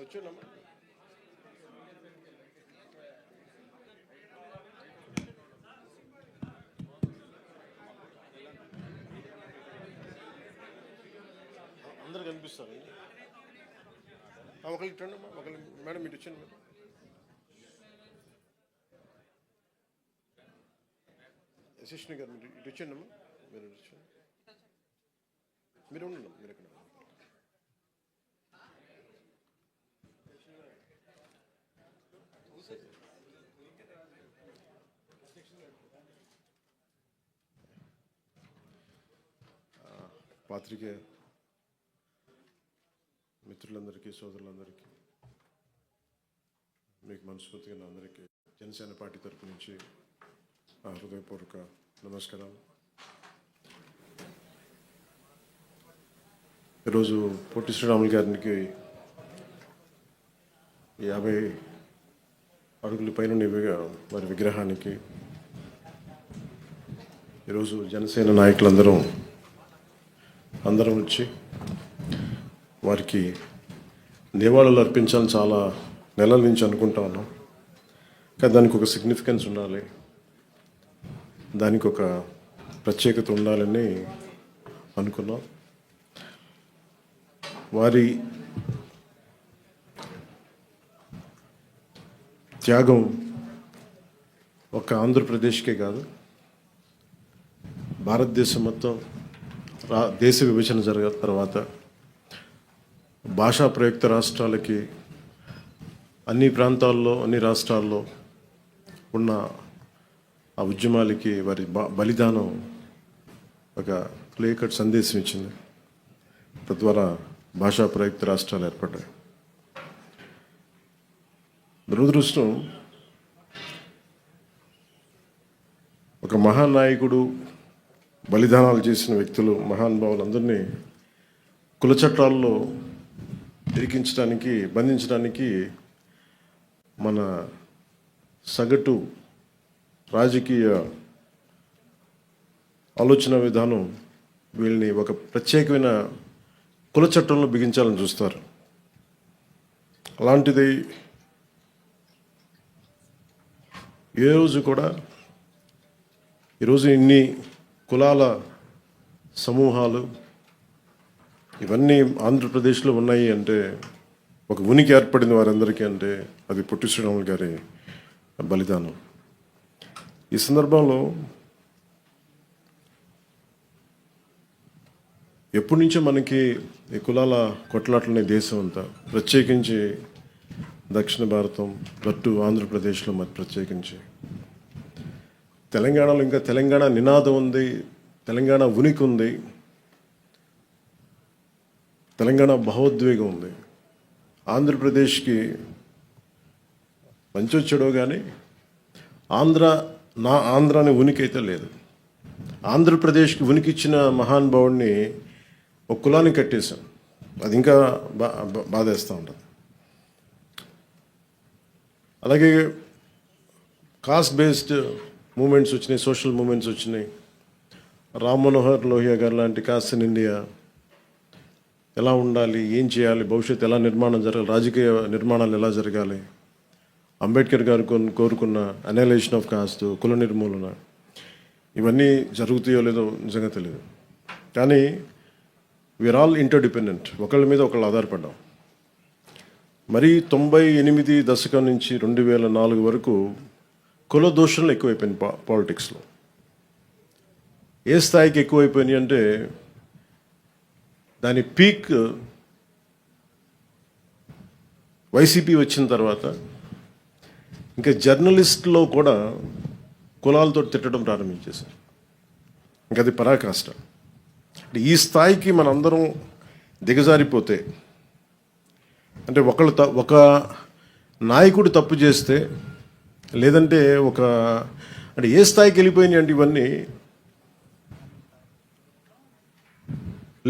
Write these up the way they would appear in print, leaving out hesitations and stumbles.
వచ్చానమ్మా. అందరు కనిపిస్తారు. ఒకళ్ళు ఇట్టండి అమ్మా, ఒకళ్ళు మేడం ఇటు వచ్చాను. మేడం యశస్విని గారు మీరు ఇటు వచ్చాను అమ్మా. మీరు ఇటు వచ్చాను. మీరు ఉండండి, మీరు ఎక్కడ పాత్రికే మిత్రులందరికీ, సోదరులందరికీ, మీకు మనస్ఫూర్తిగా అందరికీ జనసేన పార్టీ తరపు నుంచి హృదయపూర్వక నమస్కారాలు. ఈరోజు పొట్టి శ్రీరాములు గారికి 50 అడుగుల పైన వారి విగ్రహానికి ఈరోజు జనసేన నాయకులందరం వచ్చి వారికి నివాళులు అర్పించాలని చాలా నెలల నుంచి అనుకుంటా ఉన్నాం. కానీ దానికి ఒక సిగ్నిఫికెన్స్ ఉండాలి, దానికి ఒక ప్రత్యేకత ఉండాలని అనుకున్నాం. వారి త్యాగం ఒక ఆంధ్రప్రదేశ్కే కాదు, భారతదేశం మొత్తం దేశ విభజన జరిగిన తర్వాత భాషా ప్రయుక్త రాష్ట్రాలకి అన్ని ప్రాంతాల్లో, అన్ని రాష్ట్రాల్లో ఉన్న ఆ ఉద్యమాలకి వారి బలిదానం ఒక క్లియర్ కట్ సందేశం ఇచ్చింది. తద్వారా భాషా ప్రయుక్త రాష్ట్రాలు ఏర్పడ్డాయి. దురదృష్టం, ఒక మహానాయకుడు బలిదానాలు చేసిన వ్యక్తులు, మహానుభావులందరినీ కుల చట్టాల్లో ఇరికించడానికి, బంధించడానికి మన సగటు రాజకీయ ఆలోచన విధానం వీళ్ళని ఒక ప్రత్యేకమైన కుల చట్టంలో బిగించాలని చూస్తారు. అలాంటిది ఏ రోజు కూడా, ఈరోజు ఇన్ని కులాల సమూహాలు ఇవన్నీ ఆంధ్రప్రదేశ్లో ఉన్నాయి అంటే, ఒక ఉనికి ఏర్పడింది వారందరికీ అంటే అది పొట్టి శ్రీరాములు గారి బలిదానం. ఈ సందర్భంలో ఎప్పటి నుంచో మనకి ఈ కులాల కొట్లాటలనే దేశం అంతా, ప్రత్యేకించి దక్షిణ భారతం, అటు ఆంధ్రప్రదేశ్లో మరి ప్రత్యేకించి తెలంగాణలో ఇంకా తెలంగాణ నినాదం ఉంది, తెలంగాణ ఉనికి ఉంది, తెలంగాణ భావోద్వేగం ఉంది. ఆంధ్రప్రదేశ్కి మంచి వచ్చాడో కానీ ఆంధ్ర అనే ఉనికి అయితే లేదు. ఆంధ్రప్రదేశ్కి ఉనికి ఇచ్చిన మహానుభావుడిని ఒక కులాన్ని కట్టేశాం. అది ఇంకా బాధేస్తూ ఉంటుంది. అలాగే కాస్ట్ బేస్డ్ మూమెంట్స్ వచ్చినాయి, సోషల్ మూమెంట్స్ వచ్చినాయి. రామ్ మనోహర్ లోహియా గారు లాంటి కాస్ట్ ఇన్ ఇండియా ఎలా ఉండాలి, ఏం చేయాలి, భవిష్యత్తు ఎలా నిర్మాణం జరగాలి, రాజకీయ నిర్మాణాలు ఎలా జరగాలి, అంబేద్కర్ గారు కోరుకున్న అనలైజేషన్ ఆఫ్ కాస్ట్, కుల నిర్మూలన, ఇవన్నీ జరుగుతాయో లేదో నిజంగా తెలియదు. కానీ వీఆర్ ఆల్ ఇంటర్డిపెండెంట్, ఒకళ్ళ మీద ఒకళ్ళు ఆధారపడ్డాం. మరీ 98 దశకం నుంచి 2004 వరకు కుల దూషణలు ఎక్కువైపోయింది పాలిటిక్స్లో. ఏ స్థాయికి ఎక్కువైపోయినాయి అంటే, దాని పీక్ వైసీపీ వచ్చిన తర్వాత ఇంకా జర్నలిస్ట్లో కూడా కులాలతో తిట్టడం ప్రారంభించేశారు. ఇంకా అది పరాకాష్ట. అంటే ఈ స్థాయికి మనందరం దిగజారిపోతే, అంటే ఒక నాయకుడు తప్పు చేస్తే, లేదంటే అంటే ఏ స్థాయికి వెళ్ళిపోయినాయి అంటే ఇవన్నీ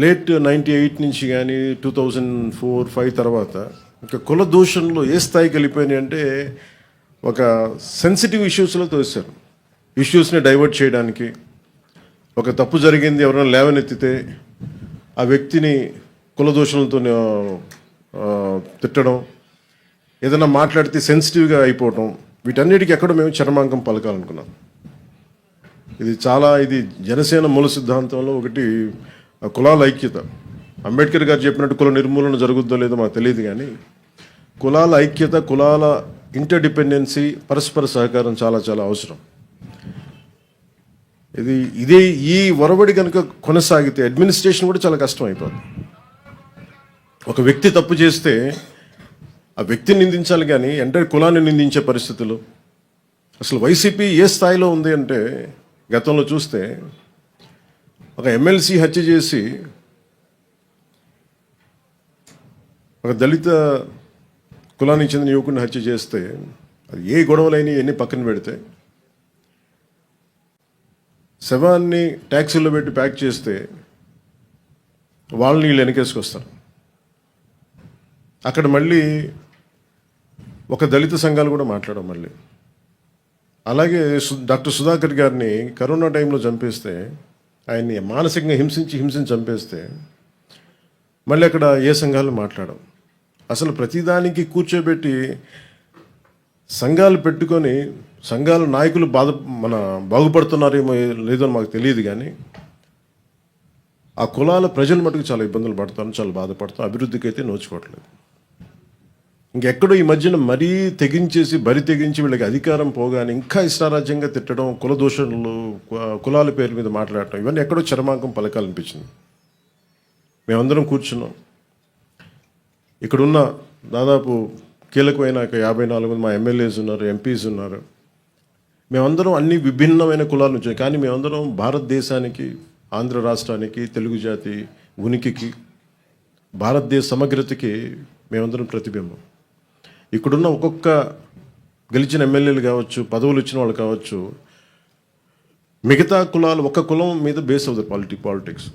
లేట్ 98 నుంచి కానీ 2004-05 తర్వాత ఇంకా కుల దూషణలో ఏ స్థాయికి వెళ్ళిపోయినాయి అంటే, ఒక సెన్సిటివ్ ఇష్యూస్లో తోసారు. ఇష్యూస్ని డైవర్ట్ చేయడానికి, ఒక తప్పు జరిగింది ఎవరైనా లేవనెత్తితే ఆ వ్యక్తిని కుల దూషణలతో తిట్టడం, ఏదైనా మాట్లాడితే సెన్సిటివ్గా అయిపోవటం, వీటన్నిటికీ ఎక్కడో మేము చరమాంకం పలకాలనుకున్నాం. ఇది జనసేన మూల సిద్ధాంతంలో ఒకటి కులాల ఐక్యత. అంబేద్కర్ గారు చెప్పినట్టు కుల నిర్మూలన జరుగుద్దో లేదో మాకు తెలియదు, కానీ కులాల ఐక్యత, కులాల ఇంటర్డిపెండెన్సీ, పరస్పర సహకారం చాలా చాలా అవసరం. ఇదే ఈ ఒరవడి కనుక కొనసాగితే అడ్మినిస్ట్రేషన్ కూడా చాలా కష్టం అయిపోతుంది. ఒక వ్యక్తి తప్పు చేస్తే ఆ వ్యక్తిని నిందించాలి, కానీ ఎంటైర్ కులాన్ని నిందించే పరిస్థితులు. అసలు వైసీపీ ఏ స్థాయిలో ఉంది అంటే, గతంలో చూస్తే ఒక ఎమ్మెల్సీ హత్య చేసి ఒక దళిత కులానికి చెందిన యువకుడిని హత్య చేస్తే, అది ఏ గొడవలైనా ఎన్ని పక్కన పెడితే, శవాన్ని ట్యాక్సీలో పెట్టి ప్యాక్ చేస్తే వాళ్ళని వీళ్ళు వెనకేసుకొస్తారు. అక్కడ మళ్ళీ ఒక దళిత సంఘాలు కూడా మాట్లాడడం. మళ్ళీ అలాగే డాక్టర్ సుధాకర్ గారిని కరోనా టైంలో చంపేస్తే, ఆయన్ని మానసికంగా హింసించి చంపేస్తే మళ్ళీ అక్కడ ఏ సంఘాలు మాట్లాడడం. అసలు ప్రతిదానికి కూర్చోబెట్టి సంఘాలు పెట్టుకొని సంఘాల నాయకులు బాగుపడుతున్నారేమో లేదో మాకు తెలియదు, కానీ ఆ కులాల ప్రజలు మటుకు చాలా ఇబ్బందులు పడతారు, చాలా బాధపడతారు, అభివృద్ధికి అయితే నోచుకోవట్లేదు. ఇంకెక్కడో ఈ మధ్యన మరీ బరి తెగించి వీళ్ళకి అధికారం పోగానే ఇంకా ఇష్టారాజ్యంగా తిట్టడం, కుల దోషణలు, కులాల పేరు మీద మాట్లాడటం, ఇవన్నీ ఎక్కడో చరమాంకం పలకాలనిపించింది. మేమందరం కూర్చున్నాం. ఇక్కడున్న దాదాపు కీలకమైన 54 మంది మా ఎమ్మెల్యేస్ ఉన్నారు, ఎంపీస్ ఉన్నారు. మేమందరం అన్ని విభిన్నమైన కులాల నుంచి, కానీ మేమందరం భారతదేశానికి, ఆంధ్ర రాష్ట్రానికి, తెలుగు జాతి ఉనికికి, భారతదేశ సమగ్రతకి మేమందరం ప్రతిబింబం. ఇక్కడున్న ఒక్కొక్క గెలిచిన ఎమ్మెల్యేలు కావచ్చు, పదవులు ఇచ్చిన వాళ్ళు కావచ్చు, మిగతా కులాలు ఒక్క కులం మీద బేస్ అవుతారు పాలిటిక్స్.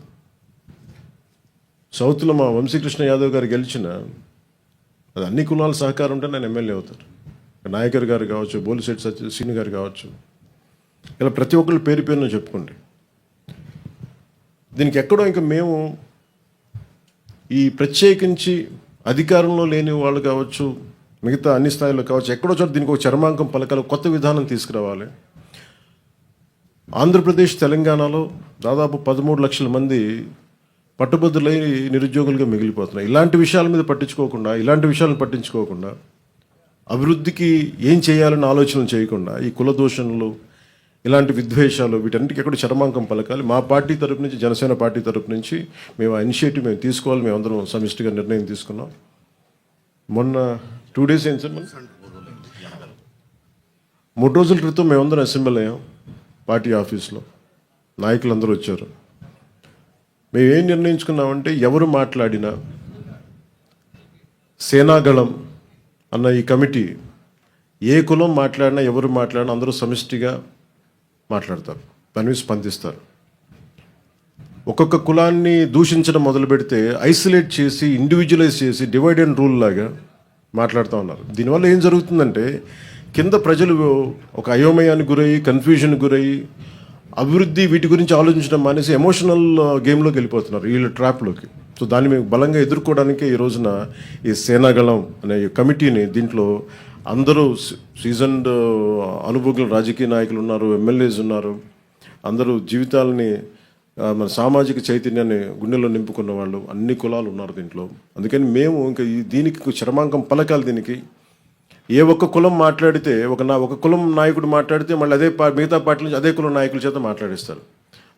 సౌత్లో మా వంశీకృష్ణ యాదవ్ గారు గెలిచిన, అది అన్ని కులాల సహకారం ఉంటే నేను ఎమ్మెల్యే అవుతారు. నాయకర్ గారు కావచ్చు, బోలిశెట్టి శ్రీను గారు కావచ్చు, ఇలా ప్రతి ఒక్కళ్ళు పేరును చెప్పుకోండి. దీనికి ఎక్కడో ఇంకా మేము ఈ ప్రత్యేకించి అధికారంలో లేని వాళ్ళు కావచ్చు, మిగతా అన్ని స్థాయిలో కావచ్చు, ఎక్కడో చోట దీనికి ఒక చరమాంకం పలకాలి, కొత్త విధానం తీసుకురావాలి. ఆంధ్రప్రదేశ్, తెలంగాణలో దాదాపు 13 లక్షల మంది పట్టుబద్దులై నిరుద్యోగులుగా మిగిలిపోతున్నాయి. ఇలాంటి విషయాల మీద పట్టించుకోకుండా అభివృద్ధికి ఏం చేయాలని ఆలోచనలు చేయకుండా ఈ కుల దూషణలు, ఇలాంటి విద్వేషాలు, వీటన్నిటికీ ఎక్కడ చరమాంకం పలకాలి. మా పార్టీ తరపు నుంచి, జనసేన పార్టీ తరపు నుంచి మేము ఆ ఇనిషియేటివ్ తీసుకోవాలి. మేమందరం సమిష్టిగా నిర్ణయం తీసుకున్నాం. మొన్న 2 days ఏంటి సార్, 3 రోజుల క్రితం మేమందరం అసెంబ్లీ అయ్యాం. పార్టీ ఆఫీస్లో నాయకులందరూ వచ్చారు. మేమేం నిర్ణయించుకున్నామంటే, ఎవరు మాట్లాడినా సేనాగళం అన్న ఈ కమిటీ ఏ కులం మాట్లాడినా, ఎవరు మాట్లాడినా అందరూ సమిష్టిగా మాట్లాడతారు, దాని మీద స్పందిస్తారు. ఒక్కొక్క కులాన్ని దూషించడం మొదలు పెడితే ఐసోలేట్ చేసి, ఇండివిజువలైజ్ చేసి, డివైడ్ అండ్ రూల్ లాగా మాట్లాడుతూ ఉన్నారు. దీనివల్ల ఏం జరుగుతుందంటే, కింద ప్రజలు ఒక అయోమయానికి గురయ్యి, కన్ఫ్యూజన్కి గురయ్యి, అభివృద్ధి వీటి గురించి ఆలోచించడం మానేసి ఎమోషనల్ గేమ్లోకి వెళ్ళిపోతున్నారు, వీళ్ళ ట్రాప్లోకి. సో దాన్ని మేము బలంగా ఎదుర్కోవడానికే ఈ రోజున ఈ సేనాగళం అనే కమిటీని, దీంట్లో అందరూ సీజన్డ్ అనుభవజ్ఞులు, రాజకీయ నాయకులు ఉన్నారు, ఎమ్మెల్యేస్ ఉన్నారు, అందరూ జీవితాలని, మన సామాజిక చైతన్యాన్ని గుండెల్లో నింపుకున్న వాళ్ళు, అన్ని కులాలు ఉన్నారు దీంట్లో. అందుకని మేము ఇంకా దీనికి చరమాంకం పలకాలి. దీనికి ఏ ఒక్క కులం మాట్లాడితే, ఒక కులం నాయకుడు మాట్లాడితే మళ్ళీ మిగతా పార్టీ నుంచి అదే కులం నాయకుల చేత మాట్లాడిస్తారు.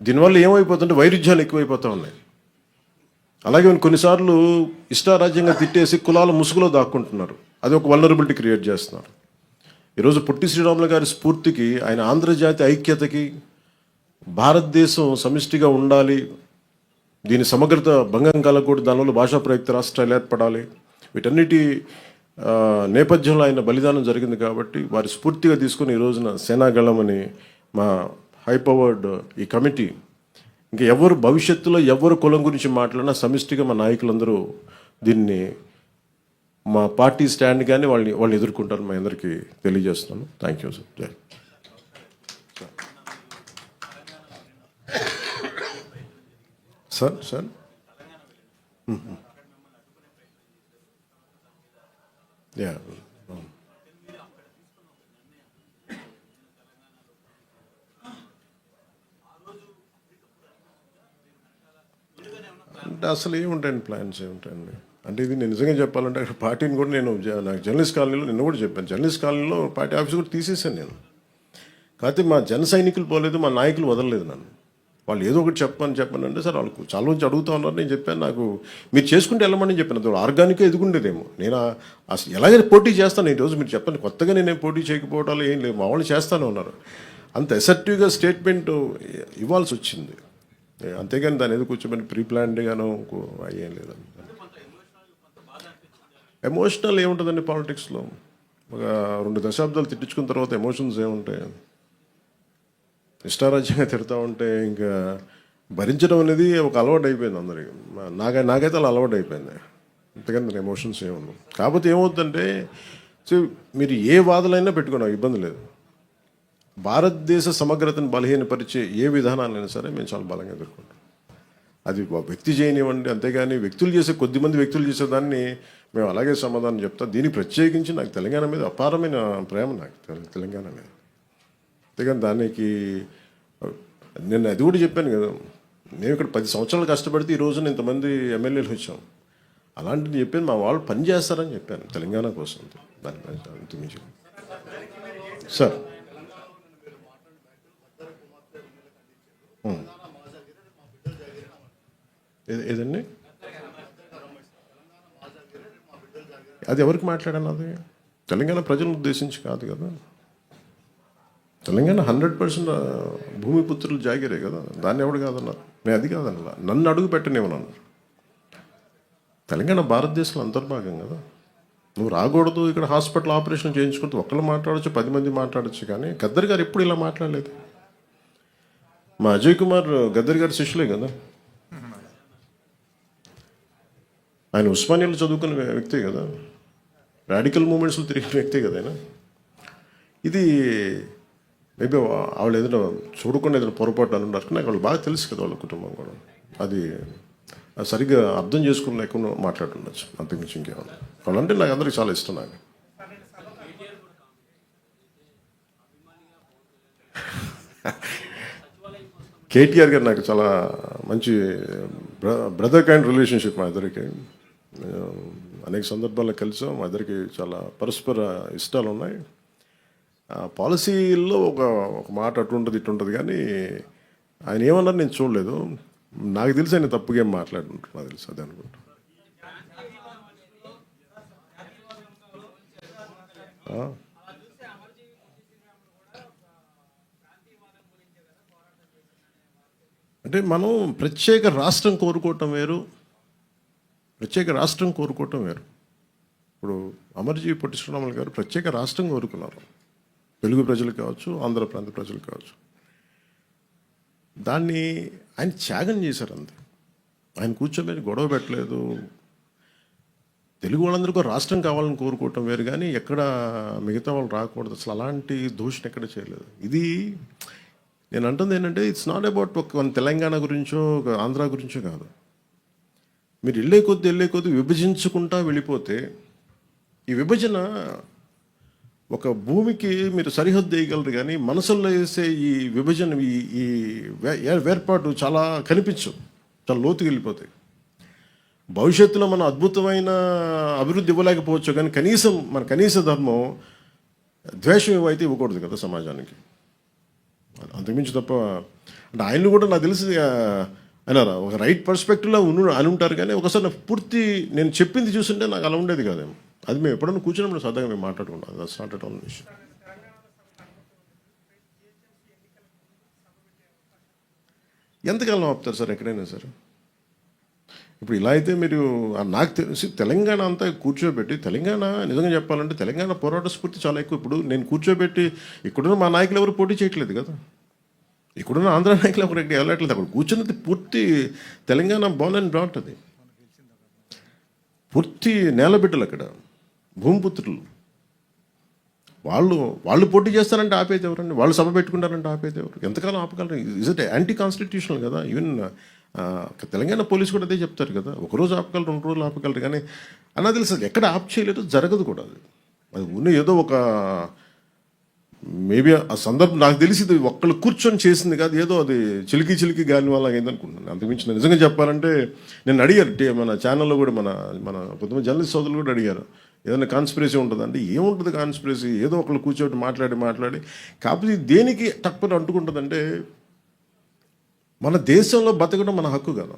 దీనివల్ల ఏమైపోతుంటే వైరుధ్యాలు ఎక్కువైపోతూ ఉన్నాయి. అలాగే కొన్నిసార్లు ఇష్టారాజ్యంగా తిట్టేసి కులాల ముసుగులో దాక్కుంటున్నారు. అది ఒక వల్నరబిలిటీ క్రియేట్ చేస్తున్నారు. ఈరోజు పొట్టి శ్రీరాములు గారి స్ఫూర్తికి, ఆయన ఆంధ్రజాతి ఐక్యతకి, భారతదేశం సమిష్టిగా ఉండాలి, దీని సమగ్రత భంగం కలగకూడదు, దానివల్ల భాషా ప్రయుక్త రాష్ట్రాలు ఏర్పడాలి, వీటన్నిటి నేపథ్యంలో ఆయన బలిదానం జరిగింది. కాబట్టి వారి స్ఫూర్తిగా తీసుకుని ఈ రోజున సేనాగళం అని మా హై పవర్డ్ ఈ కమిటీ, ఇంకా ఎవరు భవిష్యత్తులో ఎవరు కులం గురించి మాట్లాడినా సమిష్టిగా మా నాయకులందరూ దీన్ని, మా పార్టీ స్టాండ్ కానీ వాళ్ళని ఎదుర్కొంటారు. మా అందరికీ తెలియజేస్తున్నాను. Thank you sir. జై. సార్ యా అంటే అసలు ఏముంటాయండి ప్లాన్స్ ఏముంటాయండి? అంటే ఇది నేను నిజంగా చెప్పాలంటే అక్కడ పార్టీని కూడా నేను నాకు జర్నలిస్ట్ కాలనీలో నిన్న కూడా చెప్పాను, జర్నలిస్ట్ కాలనీలో పార్టీ ఆఫీస్ కూడా తీసేసాను నేను. కాకపోతే మా జన సైనికులు పోలేదు, మా నాయకులు వదలలేదు నన్ను. వాళ్ళు ఏదో ఒకటి చెప్పని అంటే సార్ వాళ్ళకు చాలా నుంచి అడుగుతా ఉన్నారు. నేను చెప్పాను, నాకు మీరు చేసుకుంటే వెళ్ళమని చెప్పాను. అది ఆర్గానిక్గా ఎదుగుండేదేమో. నేను అసలు ఎలాగైనా పోటీ చేస్తాను. ఈరోజు మీరు చెప్పండి, కొత్తగా నేనేం పోటీ చేయకపోవటాలు ఏం లేదు, మా వాళ్ళు చేస్తూనే ఉన్నారు. అంత ఎసెప్టివ్గా స్టేట్మెంట్ ఇవ్వాల్సి వచ్చింది. అంతేగాని దాని ఏదో కూర్చోమని ప్రీ ప్లాన్డ్గానో అయ్యేం లేదండి. ఎమోషనల్ ఏముంటుందండి పాలిటిక్స్లో? ఒక 2 దశాబ్దాలు తిట్టించుకున్న తర్వాత ఎమోషన్స్ ఏముంటాయి? ఇష్టారాజ్యంగా తిడతా ఉంటే ఇంకా భరించడం అనేది ఒక అలవాటు అయిపోయింది అందరికి. నాకైతే అలా అలవాటు అయిపోయింది. అంతేకాని ఎమోషన్స్ ఏముండవు. కాకపోతే ఏమవుతుందంటే, సో మీరు ఏ వాదనైనా పెట్టుకున్నాం, ఇబ్బంది లేదు. భారతదేశ సమగ్రతను బలహీనపరిచే ఏ విధానాలైనా సరే మేము చాలా బలంగా ఎదుర్కొంటాం. అది వ్యక్తి చేయనివ్వండి, అంతేగాని కొద్దిమంది వ్యక్తులు చేసేదాన్ని మేము అలాగే సమాధానం చెప్తాం. దీనికి ప్రత్యేకించి నాకు తెలంగాణ మీద అపారమైన ప్రేమ, నాకు తెలంగాణ మీద. అంతేగాని దానికి నేను అది కూడా చెప్పాను కదా, నేను ఇక్కడ 10 సంవత్సరాలు కష్టపడితే ఈ రోజున ఇంతమంది ఎమ్మెల్యేలు వచ్చాం. అలాంటిది చెప్పాను, మా వాళ్ళు పని చేస్తారని చెప్పాను తెలంగాణ కోసం. దాని అంతమించి సార్ ఏదండి? అది ఎవరికి మాట్లాడాను? అది తెలంగాణ ప్రజలను ఉద్దేశించి కాదు కదా. తెలంగాణ 100% భూమిపుత్రులు జాగిరే కదా, దాన్ని ఎవడు కాదన్నారు. నేను అది కాదన్నా, నన్ను అడుగు పెట్టనివ్వనన్నారు. తెలంగాణ భారతదేశంలో అంతర్భాగం కదా. నువ్వు రాకూడదు, ఇక్కడ హాస్పిటల్ ఆపరేషన్ చేయించుకుంటూ ఒక్కళ్ళు మాట్లాడచ్చు, 10 మంది మాట్లాడచ్చు. కానీ గద్దర్ గారు ఎప్పుడు ఇలా మాట్లాడలేదు. మా అజయ్ కుమార్ గద్దర్ గారి శిష్యులే కదా. ఆయన ఉస్మానియాలో చదువుకున్న వ్యక్తే కదా, రాడికల్ మూమెంట్స్లో తిరిగిన వ్యక్తే కదా ఆయన. ఇది మేబీ వాళ్ళు ఏదైనా చూడకుండా ఏదైనా పొరపాటు అని ఉన్నారు. నాకు వాళ్ళు బాగా తెలుసు కదా, వాళ్ళ కుటుంబం కూడా. అది సరిగ్గా అర్థం చేసుకుని లేకుండా మాట్లాడుతుండొచ్చు, అంతకుమించి ఇంకేమన్నా. వాళ్ళంటే నాకు అందరికి చాలా ఇష్టం. నాకు కేటీఆర్ గారు నాకు చాలా మంచి బ్రదర్ కైండ్ రిలేషన్షిప్ మా ఇద్దరికి. అనేక సందర్భాల్లో కలిసాం. మా ఇద్దరికి చాలా పరస్పర ఇష్టాలు ఉన్నాయి. పాలసీల్లో ఒక మాట అటు ఉంటుంది ఇటు ఉంటుంది, కానీ ఆయన ఏమన్నారు నేను చూడలేదు. నాకు తెలిసి ఆయన తప్పుగా ఏం మాట్లాడుకుంటారు, నాకు తెలుసు అదే అనుకుంటా. అంటే మనం ప్రత్యేక రాష్ట్రం కోరుకోవటం వేరు, ప్రత్యేక రాష్ట్రం కోరుకోవటం వేరు. ఇప్పుడు అమర్జీ పొట్టి శ్రీరాములు గారు ప్రత్యేక రాష్ట్రం కోరుకున్నారు, తెలుగు ప్రజలు కావచ్చు, ఆంధ్ర ప్రాంత ప్రజలు కావచ్చు. దాన్ని ఆయన త్యాగం చేశారు అంతే. ఆయన కూర్చోబెట్టి గొడవ పెట్టలేదు. తెలుగు వాళ్ళందరికీ రాష్ట్రం కావాలని కోరుకోవటం వేరు, కానీ ఎక్కడ మిగతా వాళ్ళు రాకూడదు, అసలు అలాంటి దూషణ ఎక్కడ చేయలేదు. ఇది నేను అంటుంది ఏంటంటే, ఇట్స్ నాట్ అబౌట్ ఒక తెలంగాణ గురించో ఒక ఆంధ్ర గురించో కాదు. మీరు వెళ్ళే కొద్దీ విభజించుకుంటా వెళ్ళిపోతే, ఈ విభజన ఒక భూమికి మీరు సరిహద్దు వేయగలరు, కానీ మనసుల్లో వేసే ఈ విభజన ఈ వేర్పాటు చాలా కనిపించు, చాలా లోతుకి వెళ్ళిపోతాయి. భవిష్యత్తులో మనం అద్భుతమైన అభివృద్ధి ఇవ్వలేకపోవచ్చు, కానీ కనీసం మన కనీస ధర్మం ద్వేషం ఏవైతే ఇవ్వకూడదు కదా సమాజానికి. అంతకుమించి తప్ప అంటే ఆయనను కూడా నాకు తెలిసి ఆయన ఒక రైట్ పర్స్పెక్టివ్లో అని ఉంటారు, కానీ ఒకసారి పూర్తి నేను చెప్పింది చూస్తుంటే నాకు అలా ఉండేది కాదేమో. అది మేము ఎప్పుడైనా కూర్చున్నప్పుడు సరదాగా మేము మాట్లాడుకుంటాం. That's not at all issue. ఎంతకాలం ఆపుతారు సార్ ఎక్కడైనా సరే? ఇప్పుడు ఇలా అయితే మీరు నాకు తెలిసి తెలంగాణ అంతా కూర్చోబెట్టి, తెలంగాణ నిజంగా చెప్పాలంటే తెలంగాణ పోరాట స్ఫూర్తి చాలా ఎక్కువ. ఇప్పుడు నేను కూర్చోబెట్టి ఇక్కడున్న మా నాయకులు ఎవరు పోటీ చేయట్లేదు కదా, ఇక్కడున్న ఆంధ్ర నాయకులు ఎవరు ఎక్కడ వెళ్ళట్లేదు. అక్కడ కూర్చున్నది పూర్తి తెలంగాణ బోర్న్ అండ్ బ్రాట్, అది పూర్తి నేలబిడ్డలు, అక్కడ భూమిపుత్రులు. వాళ్ళు పోటీ చేస్తారంటే ఆపేది ఎవరండి? వాళ్ళు సభ పెట్టుకుంటారంటే ఆపేది ఎవరు? ఎంతకాలం ఆపగలరు? ఇజ్ ఇట్ యాంటీ కాన్స్టిట్యూషనల్ కదా. ఈవెన్ తెలంగాణ పోలీసు కూడా అదే చెప్తారు కదా, ఒకరోజు ఆపగలరు, 2 రోజులు ఆపగలరు, కానీ అలా తెలుసు ఎక్కడ ఆప్ చేయలేదు, జరగదు కూడా. అది ఉన్న ఏదో ఒక మేబీ ఆ సందర్భం నాకు తెలిసి ఇది ఒక్కళ్ళు కూర్చొని చేసింది కాదు, ఏదో అది చిలికి గాలి వల్ల అయింది అనుకుంటున్నాను. అంతకుమించి నేను నిజంగా చెప్పాలంటే నేను అడిగారు మన ఛానల్లో కూడా మన మన కొంతమంది జర్నలిస్ట్ సోదరులు కూడా అడిగారు, ఏదైనా కాన్స్పిరసీ ఉంటుందంటే ఏముంటుంది కాన్స్పిరసీ, ఏదో ఒకళ్ళు కూర్చోటి మాట్లాడి కాకపోతే దేనికి తక్కువ అంటుకుంటుందంటే మన దేశంలో బతకడం మన హక్కు కదా.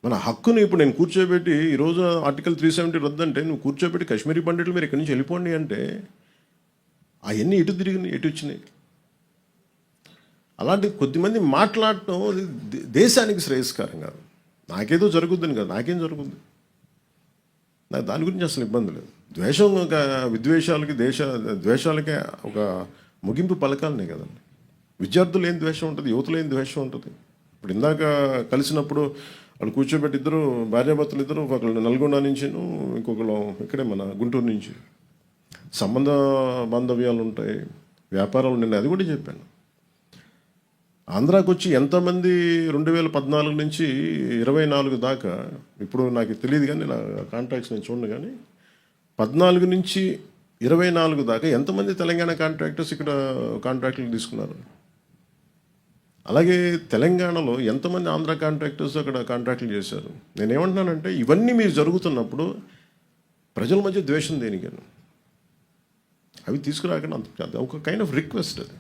మన హక్కుని ఇప్పుడు నేను కూర్చోబెట్టి ఈరోజు ఆర్టికల్ 370 రద్దంటే నువ్వు కూర్చోబెట్టి కాశ్మీరీ పండితులు మీరు ఇక్కడి నుంచి వెళ్ళిపోండి అంటే అవన్నీ ఎటు తిరిగినాయి, ఎటు వచ్చినాయి. అలాంటి కొద్దిమంది మాట్లాడటం దేశానికి శ్రేయస్కరం కాదు. నాకేదో జరుగుద్దని కాదు, నాకేం జరుగుద్ది, నాకు దాని గురించి అసలు ఇబ్బంది లేదు. ద్వేషం ఒక విద్వేషాలకి ద్వేషాలకే ఒక ముగింపు పలకాలనే కదండి. విద్యార్థులు ఏం ద్వేషం ఉంటుంది, యువతలో ఏం ద్వేషం ఉంటుంది. ఇప్పుడు ఇందాక కలిసినప్పుడు వాళ్ళు కూర్చోబెట్టి ఇద్దరు భార్యాభర్తలు ఇద్దరు, ఒకళ్ళు నల్గొండ నుంచి ఇంకొకళ్ళు ఇక్కడే మన గుంటూరు నుంచి, సంబంధ బాంధవ్యాలు ఉంటాయి, వ్యాపారాలు. నేను అది కూడా చెప్పాను. ఆంధ్రాకి వచ్చి ఎంతమంది 2014 నుంచి 24 దాకా, ఇప్పుడు నాకు తెలియదు కానీ నా కాంట్రాక్ట్స్ నేను చూడను కానీ 14 నుంచి 24 దాకా ఎంతమంది తెలంగాణ కాంట్రాక్టర్స్ ఇక్కడ కాంట్రాక్టులు తీసుకున్నారు. అలాగే తెలంగాణలో ఎంతమంది ఆంధ్ర కాంట్రాక్టర్స్ అక్కడ కాంట్రాక్టులు చేశారు. నేనేమంటున్నానంటే ఇవన్నీ మీరు జరుగుతున్నప్పుడు ప్రజల మధ్య ద్వేషం దేనికని అవి తీసుకురాకుండా అంత ఒక కైండ్ ఆఫ్ రిక్వెస్ట్ అది.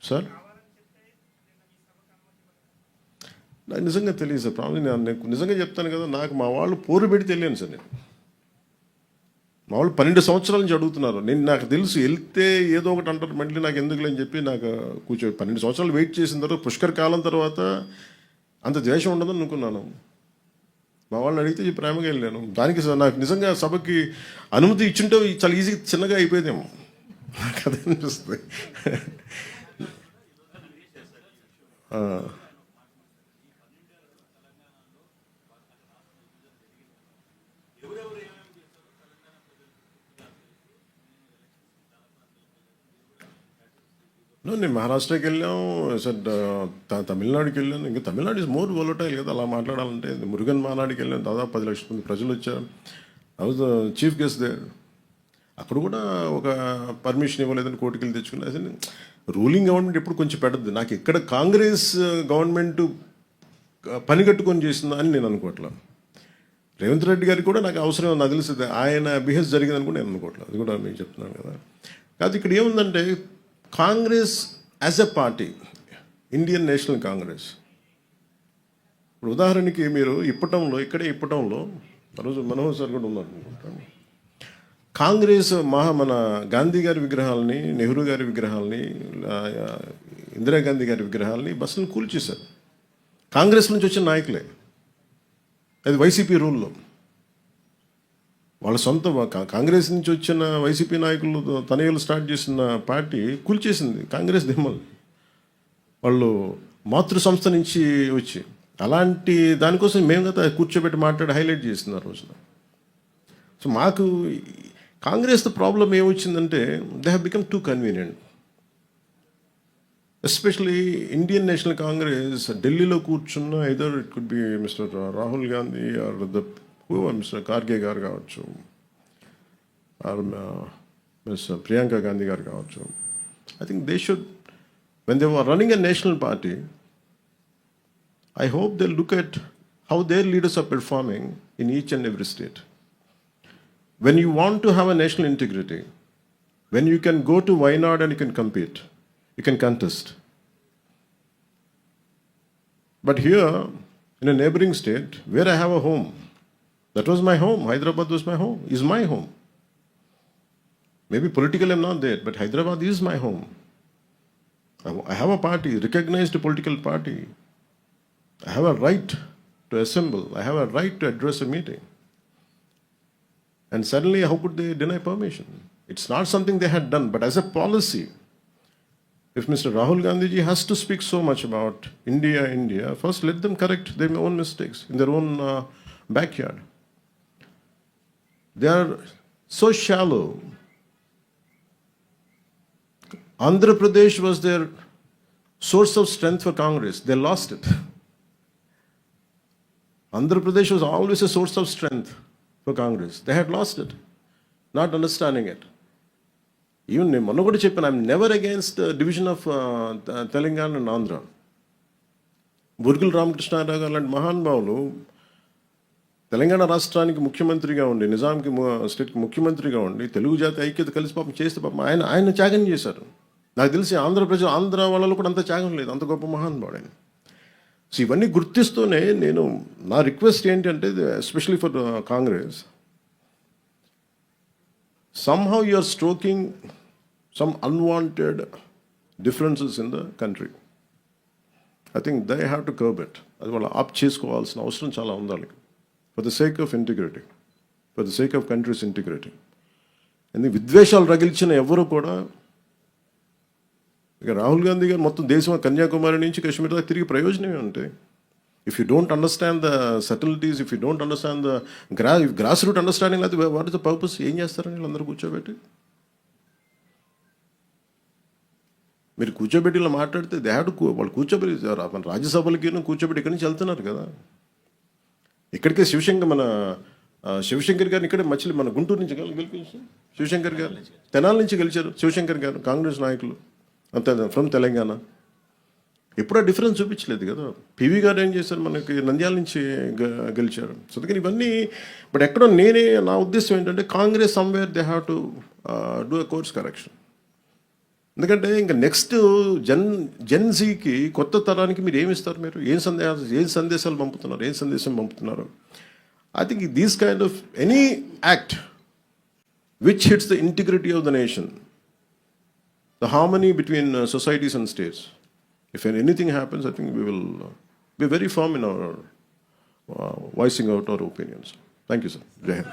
సార్ నాకు నిజంగా తెలియదు సార్, ప్రాబ్లం నేను నిజంగా చెప్తాను కదా, నాకు మా వాళ్ళు పోరు పెడితే వెళ్ళాను సార్. నేను మా వాళ్ళు 12 సంవత్సరాల నుంచి అడుగుతున్నారు. నాకు తెలుసు వెళ్తే ఏదో ఒకటి అంటారు, మళ్ళీ నాకు ఎందుకులే అని చెప్పి నాకు 12 సంవత్సరాలు వెయిట్ చేసిన తర్వాత పుష్కర కాలం తర్వాత అంత ద్వేషం ఉండదని అనుకున్నాను. మా వాళ్ళని అడిగితే ప్రేమగా వెళ్ళాను. దానికి నాకు నిజంగా సభకి అనుమతి ఇచ్చుంటే చాలా ఈజీగా చిన్నగా అయిపోయేదేమో, నాకు అదే అనిపిస్తుంది. నేను మహారాష్ట్రకి వెళ్ళాం సార్, తమిళనాడుకి వెళ్ళాను. ఇంకా తమిళనాడు ఇస్ మోర్ వోలటైల్ కదా అలా మాట్లాడాలంటే. మురుగన్ మానాడికి వెళ్ళాను, దాదాపు 10 లక్షల మంది ప్రజలు వచ్చారు. I was the chief guest there. అక్కడ కూడా ఒక పర్మిషన్ ఇవ్వలేదని కోర్టుకి వెళ్ళి తెచ్చుకున్నా. అసలు రూలింగ్ గవర్నమెంట్ ఎప్పుడు కొంచెం పెడద్దు. నాకు ఇక్కడ కాంగ్రెస్ గవర్నమెంట్ పని కట్టుకొని చేసిందా అని నేను అనుకోవట్లా. రేవంత్ రెడ్డి గారికి కూడా నాకు అవసరం నాకు తెలుస్తుంది, ఆయన బిహేవ్ జరిగిందని కూడా నేను అనుకోవట్లేదు. అది కూడా మీకు చెప్తున్నాను కదా. కాదు ఇక్కడ ఏముందంటే Congress as a party, Indian National Congress, ఇప్పుడు ఉదాహరణకి మీరు ఇప్పటంలో ఆ రోజు మనోహర్ సార్ కూడా ఉన్నారు అనుకుంటాను, కాంగ్రెస్ మన గాంధీ గారి విగ్రహాలని, నెహ్రూ గారి విగ్రహాలని, ఇందిరాగాంధీ గారి విగ్రహాలని బస్సులను కూల్చేశారు. కాంగ్రెస్ నుంచి వచ్చిన నాయకులే, అది వైసీపీ రూల్లో. వాళ్ళ సొంత కాంగ్రెస్ నుంచి వచ్చిన వైసీపీ నాయకులు తనయులు స్టార్ట్ చేసిన పార్టీ కూల్చేసింది కాంగ్రెస్ దిమ్మలు, వాళ్ళు మాతృ సంస్థ నుంచి వచ్చి. అలాంటి దానికోసం మేము కదా కూర్చోబెట్టి మాట్లాడి హైలైట్ చేసింది ఆ రోజున. సో మాకు కాంగ్రెస్ ప్రాబ్లం ఏమొచ్చిందంటే they have become too convenient. Especially Indian National Congress ఢిల్లీలో కూర్చున్న either it could be Mister Rahul Gandhi or Mister Kharge garu కావచ్చు, ఆర్ మిస్ ప్రియాంక గాంధీ గారు కావచ్చు. I think they should, when they were running a national party, I hope they look at how their leaders are performing in each and every state. When you want to have a national integrity, when you can go to Wayanad and you can compete, you can contest. But here, in a neighboring state, where I have a home, that was my home, Hyderabad was my home, is my home. Maybe politically I'm not there, but Hyderabad is my home. I have a party, recognized political party. I have a right to assemble. I have a right to address a meeting. And suddenly, how could they deny permission? It's not something they had done, but as a policy, if Mr. Rahul Gandhi ji has to speak so much about India, first let them correct their own mistakes in their own backyard. They are so shallow. Andhra Pradesh was their source of strength for Congress. They lost it. Andhra Pradesh was always a source of strength for Congress. They had lost it. Not understanding it. Even నేను మొన్న కూడా చెప్పాను, I'm never against division of Telangana and Andhra. Burgula Ramakrishnarao garu లాంటి మహానుభావులు తెలంగాణ రాష్ట్రానికి ముఖ్యమంత్రిగా ఉండి, నిజాంకి స్టేట్కి ముఖ్యమంత్రిగా ఉండి, తెలుగు జాతి ఐక్యత కలిసి పాపం చేస్తే పాపం ఆయన త్యాగం చేశారు. నాకు తెలిసి ఆంధ్ర వాళ్ళలో కూడా అంత త్యాగం లేదు, అంత గొప్ప మహానుభావుడు ఆయన. సో ఇవన్నీ గుర్తిస్తూనే నేను నా రిక్వెస్ట్ ఏంటంటే, especially for Congress, somehow you are stroking some unwanted differences in the country. I think they have to curb it. అది వాళ్ళు ఆప్ చేసుకోవాల్సిన అవసరం చాలా ఉంది వాళ్ళకి, for the sake of integrity, for the sake of countries integrity. ఎందుకు విద్వేషాలు రగిల్చిన ఎవరు కూడా, ఇక రాహుల్ గాంధీ గారు మొత్తం దేశం కన్యాకుమారి నుంచి కాశ్మీర్ దాకా తిరిగి ప్రయోజనమే ఉంటాయి. If you don't understand the subtleties, if you don't understand the grassroots understanding, what is the purpose? ఏం చేస్తారని వీళ్ళందరూ కూర్చోబెట్టి, మీరు కూర్చోబెట్టి ఇలా మాట్లాడితే దే హ్యావ్ టు, వాళ్ళు కూర్చోబెట్టి మన రాజ్యసభలకి కూర్చోబెట్టి ఇక్కడి నుంచి వెళ్తున్నారు కదా. ఇక్కడికే శివశంకర్ గారిని ఇక్కడే మన గుంటూరు నుంచి గెలిపించారు. శివశంకర్ గారు తెనాలి నుంచి గెలిచారు. శివశంకర్ గారు కాంగ్రెస్ నాయకులు ఫ్రమ్ తెలంగాణ. ఎప్పుడూ డిఫరెన్స్ చూపించలేదు కదా. పివి గారు ఏం చేశారు, మనకి నంద్యాల నుంచి గెలిచారు. సో అందుకని ఇవన్నీ, బట్ ఎక్కడో నా ఉద్దేశం ఏంటంటే, Congress somewhere they have to do a course correction. ఎందుకంటే ఇంకా నెక్స్ట్ జెన్జీకి, కొత్త తరానికి మీరు ఏమి ఇస్తారు? మీరు ఏం సందేశం పంపుతున్నారు? I think these kind of any act which hits the integrity of the nation, the harmony between societies and states. If anything happens, I think we will be very firm in our voicing out our opinions. Thank you, sir. Jai Hind.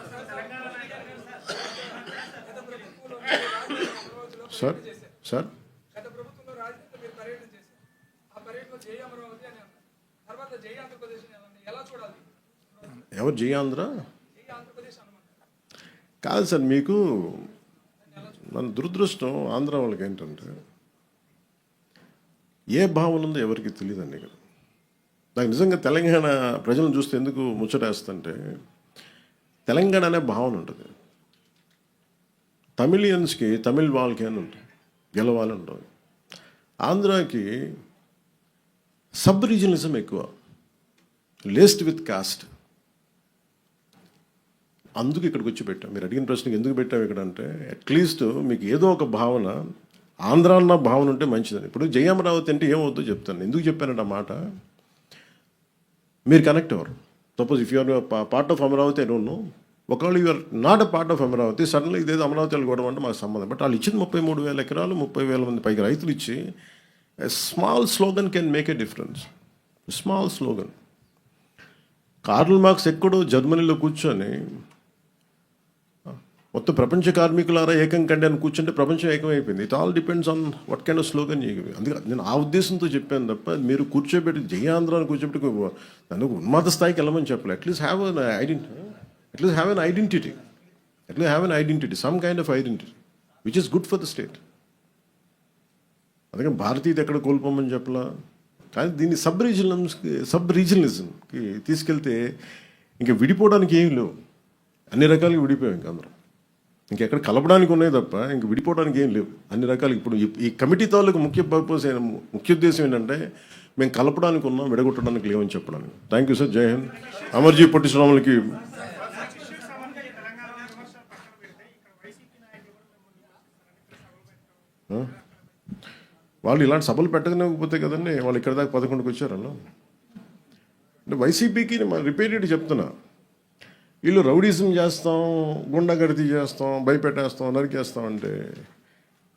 Sir? ఎవరు జై ఆంధ్ర? కాదు sir, మీకు మన దురదృష్టం ఆంధ్ర వాళ్ళకి ఏంటంటే, ఏ భావన ఉందో ఎవరికి తెలియదండి. ఇక్కడ నాకు నిజంగా తెలంగాణ ప్రజలను చూస్తే ఎందుకు ముచ్చటేస్తుంటే, తెలంగాణ అనే భావన ఉంటుంది. తమిళియన్స్కి, తమిళ్ వాళ్ళకి అని ఉంటుంది, గెలవాలని ఉంటుంది. ఆంధ్రాకి సబ్ రీజనలిజం ఎక్కువ, లేస్డ్ విత్ కాస్ట్. అందుకు ఇక్కడికి వచ్చి పెట్టాం. మీరు అడిగిన ప్రశ్నకి ఎందుకు పెట్టాం ఇక్కడ అంటే, అట్లీస్ట్ మీకు ఏదో ఒక భావన, ఆంధ్ర అన్న భావన ఉంటే మంచిదని. ఇప్పుడు జై అమరావతి అంటే ఏమవుతుందో చెప్తాను. ఎందుకు చెప్పానంటే ఆ మాట, మీరు కనెక్ట్ అవ్వరు. Suppose if you're part of Amaravati, I don't know, ఒకవేళ you're not a part of Amaravati, suddenly ఇదేదో అమరావతి వెళ్ళి అంటే మాకు సంబంధం. బట్ వాళ్ళు ఇచ్చింది 33,000 ఎకరాలు, 30,000 మంది పైగా రైతులు ఇచ్చి, small slogan can make a difference. Small slogan. Karl Marx ఎక్కడో జర్మనీలో కూర్చొని, మొత్తం ప్రపంచ కార్మికులారా ఏకం కండి అని కూర్చుంటే ప్రపంచం ఏకమైపోయింది. It all depends on what kind of slogan. అందుకే నేను ఆ ఉద్దేశంతో చెప్పాను తప్ప, మీరు కూర్చోబెట్టి జై ఆంధ్ర అని కూర్చోబెట్టి నన్ను ఉన్నత స్థాయికి వెళ్ళమని చెప్పలేదు. At least have an identity, some kind of identity which is good for the state. అందుకని భారతీయత ఎక్కడ కోల్పోమని చెప్పలా. కానీ దీన్ని సబ్ రీజనలిజంకి తీసుకెళ్తే ఇంకా విడిపోవడానికి ఏం లేవు. అన్ని రకాలుగా విడిపోయాం ఇంకా అందరం. ఇంకెక్కడ కలపడానికి ఉన్నాయి తప్ప ఇంక విడిపోవడానికి ఏం లేవు. అన్ని రకాలు. ఇప్పుడు ఈ కమిటీ తాలూకు ముఖ్య ఉద్దేశం ఏంటంటే, మేము కలపడానికి ఉన్నాం, విడగొట్టడానికి లేవని చెప్పడానికి. Thank you sir. Jai Hind. అమర్జీ పొట్టి శ్రీరాములకి వాళ్ళు ఇలాంటి సభలు పెట్టకపోతే కదండి వాళ్ళు ఇక్కడ దాకా 11కి వచ్చారన్న. అంటే వైసీపీకి రిపీటెడ్ చెప్తున్నా, వీళ్ళు రౌడీజం చేస్తాం, గుండాగర్దీ చేస్తాం, భయపెట్టేస్తాం, నరికేస్తాం అంటే,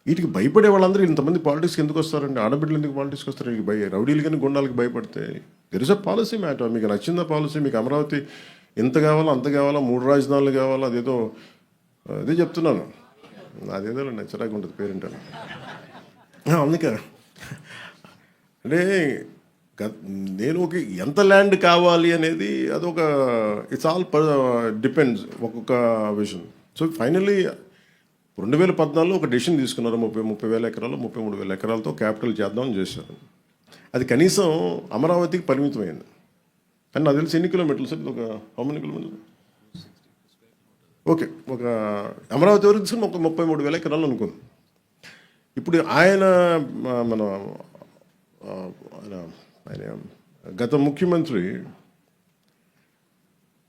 వీటికి భయపడే వాళ్ళందరూ ఇంతమంది పాలిటిక్స్కి ఎందుకు వస్తారండి? ఆడబిడ్డలు ఎందుకు పాలిటిక్స్కి వస్తారు? వీళ్ళకి రౌడీలు కానీ గుండాలకి భయపడితే there is a policy matter. మీకు నచ్చిందా పాలసీ? మీకు అమరావతి ఎంత కావాలో అంత కావాలా, 3 రాజధానులు కావాలా, అదేదో అదే చెప్తున్నాను. అదేదో నచ్చరాగా ఉంటుంది పేరెంట్. అందుకే అంటే నేను ఎంత ల్యాండ్ కావాలి అనేది అదొక ఇట్స్ ఆల్ డిపెండ్స్ ఒక్కొక్క విషయం. సో ఫైనల్లీ 2014లో ఒక డెసిషన్ తీసుకున్నారు. 30,000 ఎకరాలు 33,000 ఎకరాలతో క్యాపిటల్ చేద్దామని చేశారు. అది కనీసం అమరావతికి పరిమితమైంది. కానీ నాకు తెలిసి ఎన్ని కిలోమీటర్లు సార్? ఒక హౌ మెనీ కిలోమీటర్లు? ఓకే, ఒక అమరావతి వరకు తీసుకుని ఒక 33,000 ఎకరాలు అనుకుంది. ఇప్పుడు ఆయన మన ఆ, ఆయన గత ముఖ్యమంత్రి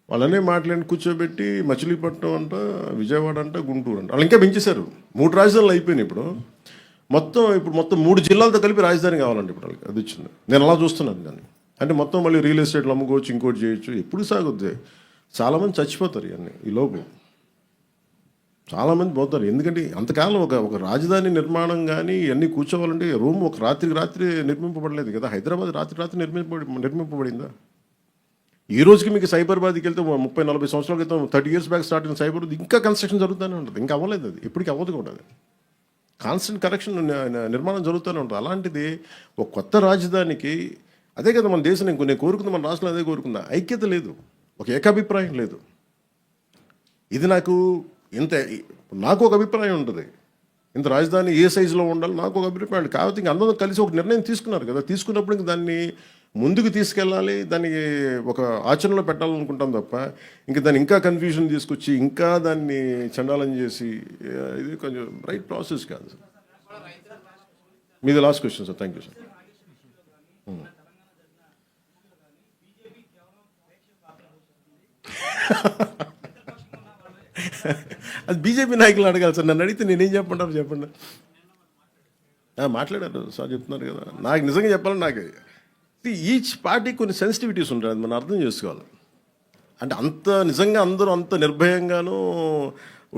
వాళ్ళనే మాట్లాడి కూర్చోబెట్టి మచిలీపట్నం అంట, విజయవాడ అంట, గుంటూరు అంట, వాళ్ళు ఇంకా పెంచేశారు. 3 రాజధానులు అయిపోయినాయి. ఇప్పుడు మొత్తం 3 జిల్లాలతో కలిపి రాజధాని కావాలంటే ఇప్పుడు వాళ్ళకి అది వచ్చింది. నేను అలా చూస్తున్నాను దాన్ని. అంటే మొత్తం మళ్ళీ రియల్ ఎస్టేట్లు అమ్ముకోవచ్చు, ఇంకోటి చేయొచ్చు. ఎప్పుడు సాగుద్ది? చాలామంది చచ్చిపోతారు ఇవన్నీ ఈ లోపు, చాలామంది పోతారు. ఎందుకంటే అంతకాలం ఒక రాజధాని నిర్మాణం కానీ ఇవన్నీ కూర్చోవాలంటే రూమ్ ఒక రాత్రికి రాత్రి నిర్మింపబడలేదు కదా. హైదరాబాద్ రాత్రి నిర్మింపబడిందా? ఈ రోజుకి మీకు సైబరాబాద్కి వెళ్తే 30-40 సంవత్సరాల క్రితం 30 years బ్యాక్ స్టార్ట్ అయిన సైబరాబాద్ ఇంకా కన్స్ట్రక్షన్ జరుగుతూనే ఉంటుంది. ఇంకా అవ్వలేదు, అది ఎప్పటికీ అవ్వదు కూడా. అది కాన్స్టెంట్ కరెక్షన్ నిర్మాణం జరుగుతూనే ఉంటుంది. అలాంటిది ఒక కొత్త రాజధానికి అదే కదా మన దేశం. నేను కోరుకుంది, మన రాష్ట్రంలో అదే కోరుకుందా. ఐక్యత లేదు, ఒక ఏకాభిప్రాయం లేదు. ఇది నాకు ఒక అభిప్రాయం ఉంటుంది, ఇంత రాజధాని ఏ సైజులో ఉండాలి నాకు ఒక అభిప్రాయం. కాబట్టి ఇంక అందరూ కలిసి ఒక నిర్ణయం తీసుకున్నారు కదా. తీసుకున్నప్పుడు ఇంక దాన్ని ముందుకు తీసుకెళ్ళాలి, దాన్ని ఒక ఆచరణలో పెట్టాలనుకుంటాం తప్ప ఇంకా దాన్ని ఇంకా కన్ఫ్యూజన్ తీసుకొచ్చి ఇంకా దాన్ని చండాలం చేసి ఇది కొంచెం రైట్ ప్రాసెస్ కాదు సార్. మీది last question sir. Thank you sir. అది బీజేపీ నాయకులు అడగాలి సార్. నన్ను అడిగితే నేనేం చెప్పండి. మాట్లాడారు సార్, చెప్తున్నారు కదా. నాకు నిజంగా చెప్పాలని నాకు ఈచ్ పార్టీ కొన్ని సెన్సిటివిటీస్ ఉంటాయి, అది మనం అర్థం చేసుకోవాలి. అంటే నిజంగా అందరూ అంత నిర్భయంగానూ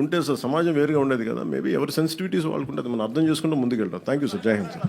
ఉంటే సార్ సమాజం వేరుగా ఉండేది కదా. మేబీ ఎవరి సెన్సిటివిటీస్ వాళ్ళకు ఉంటుంది, మనం అర్థం చేసుకుంటూ ముందుకెళ్తాం. Thank you sir. Jai Hind sir.